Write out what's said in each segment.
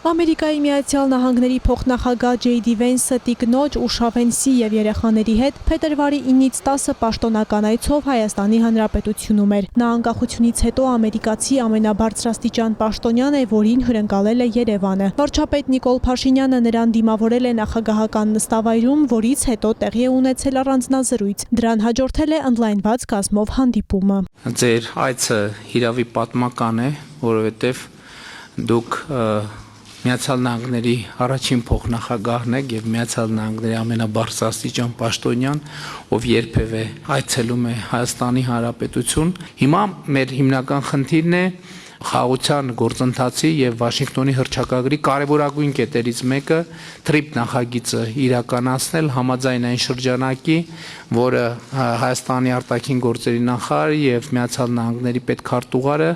Ամերիկայի Միացյալ Նահանգների փոխնախագահ Ջեյդի Վենսը տիկնոջ Ուշավենսի եւ երեխաների հետ փետրվարի 9-ից 10 պաշտոնական այցով Հայաստանի Հանրապետությունում էր։ Նա անկախությունից հետո ամերիկացի ամենաբարձրաստիճան պաշտոնյան է, որին հյուրընկալել է Երևանը։ Վարչապետ Նիկոլ Փաշինյանը նրան դիմավորել է նախագահական նստավայրում, որից հետո տեղի է ունեցել առանձնազրույց։ Դրան հաջորդել է ընդլայնված կազմով հանդիպումը։ Ձեր այցը հիրավի պատմական է, որովհետև դուք Միացյալ Նահանգների առաջին փոխնախագահն եք եւ Միացյալ Նահանգների ամենաբարձրաստիճան պաշտոնյան, ով երբևէ այցելում է Հայաստանի Հանրապետություն։ Հիմա մեր հիմնական խնդիրն է խաղաղության գործընթացի եւ Վաշինգտոնի հռչակագրի կարևորագույն կետերից մեկը TRIP նախագիծը իրականացնել համաձայն այն շրջանակի, որը Հայաստանի արտաքին գործերի նախարարը եւ Միացյալ Նահանգների պետքարտուղարը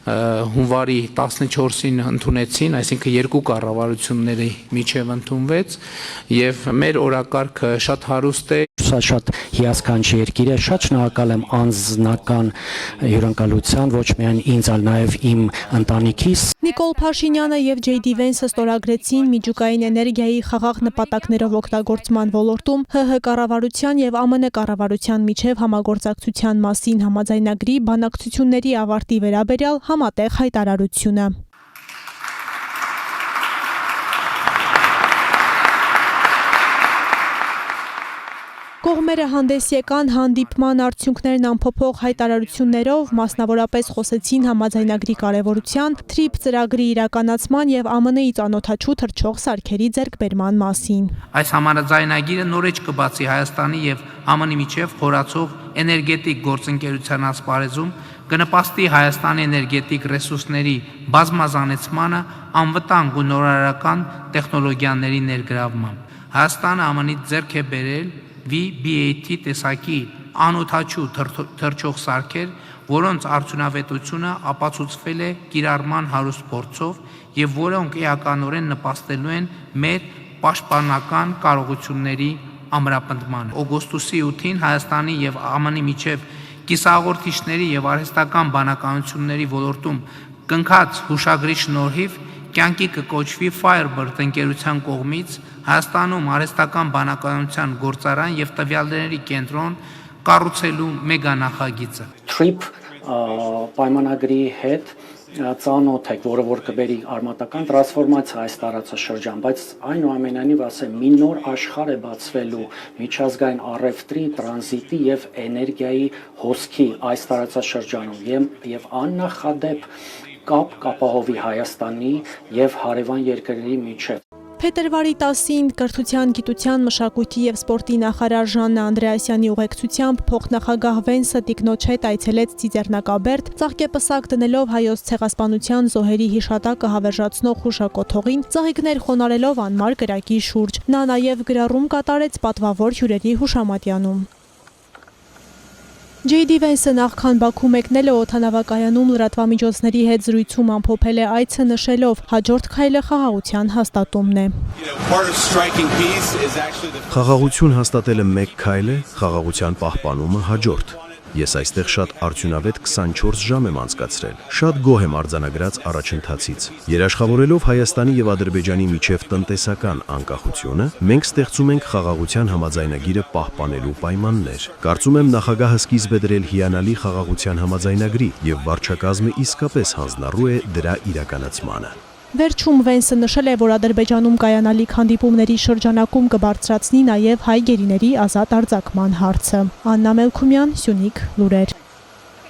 հունվարի 14-ին ընդունեցին, այսինքն երկու կառավարությունների միջև ընդունվեց եւ մեր օրակարգը շատ հարուստ է, շատ հիասքանչ երկիր է, շատ շնորհակալ եմ անձնական հյուրընկալության, ոչ միայն ինձ, այլ նաեւ իմ ընտանիքիս։ Նիկոլ Փաշինյանը եւ Ջեյդի Վենսը ստորագրեցին միջուկային էներգիայի խաղաղ նպատակներով օգտագործման ոլորտում ՀՀ կառավարության եւ ԱՄՆ կառավարության միջև համագործակցության մասին համաձայնագրի բանակցությունների ավարտի վերաբերյալ համատեղ հայտարարությունը։ Կողմերը հանդես եկան հանդիպման արդյունքներն ամփոփող հայտարարություններով, մասնավորապես խոսեցին համաձայնագրի կարևորության, TRIP ծրագրի իրականացման եւ ԱՄՆ-ի ծանոթաչու թռչող սարքերի ձեռքբերման մասին։ Այս համաձայնագիրը նորեջ կբացի Հայաստանի եւ ԱՄՆ-ի միջև խորացող էներգետիկ գործընկերության ասպարեզում, կնպաստի Հայաստանի էներգետիկ ռեսուրսների բազմազանեցմանը, անվտանգ ու նորարարական տեխնոլոգիաների ներգրավմամբ։ Հայաստանը ԱՄՆ-ից ձեռք է բերել VBAT տեսակի անօդաչու թռչող սարքեր, որոնց արդյունավետությունը ապացուցվել է կիրառման հարուստ փորձով եւ որոնք էականորեն նպաստելու են մեր պաշտպանական կարողությունների ամրապնդմանը։ Օգոստոսի 8-ին Հայաստանի եւ ԱՄՆ-ի միջև կիսահաղորդիչների եւ արհեստական բանականությունների ոլորտում կնքած հուշագրի շնորհիվ կյանքի կկոչվի Firebird ընկերության կողմից Հայաստանում արհեստական բանականության գործարան եւ տվյալների կենտրոն կառուցելու մեգանախագիծը։ TRIP պայմանագրի հետ ծանոթ եք, որը որ կբերի արմատական տրանսֆորմացիա այս տարածաշրջան, բայց այնուամենայնիվ ասեմ, մի նոր աշխարհ է բացվելու միջազգային առևտրի, տրանզիտի եւ էներգիայի հոսքի այս տարածաշրջանում եւ աննախադեպ կապ կապահովի Հայաստանի եւ հարևան երկրների միջև։ Փետրվարի 10-ին Կրթության, գիտության, մշակույթի եւ սպորտի նախարար Ժաննա Անդրեասյանի ուղեկցությամբ փոխնախագահ Վենսը տիկնոջ հետ այցելեց Ծիծեռնակաբերդ, ծաղկեպսակ դնելով հայոց ցեղասպանության զոհերի հիշատակը հավերժացնող հուշակոթողին, ծաղիկներ խոնարելով անմար կրակի շուրջ։ Նա նաեւ գրառում կատարեց պատվավոր հյուրերի հուշամատյանում։ Ջեյդի Վենսը նախքան Բաքու մեկնել է օդանավակայանում լրատվամիջոցների հետ զրույցում ամփոփել է այցը նշելով հաջորդ քայլը խաղաղության հաստատումն է։ Խաղաղություն հաստատելը մեկ քայլ է, խաղաղության պահպանումը հաջորդ։ Ես այստեղ շատ արդյունավետ 24 ժամ եմ անցկացրել։ Շատ գոհ եմ արձանագրած առաջընթացից։ Երաշխավորելով Հայաստանի եւ Ադրբեջանի միջև տնտեսական անկախությունը, մենք ստեղծում ենք խաղաղության համաձայնագիրը պահպանելու պայմաններ։ Կարծում եմ նախագահը սկիզբ է դրել հիանալի խաղաղության համաձայնագրի եւ վարչակազմը իսկապես հանձնառու է դրա իրականացմանը։ Վերջում Վենսը նշել է, որ Ադրբեջանում կայանալիք հանդիպումների շրջանակում կբարձրացնի նաև հայ գերիների ազատ արձակման հարցը։ Աննա Մելքումյան, Սյունիք լուրեր։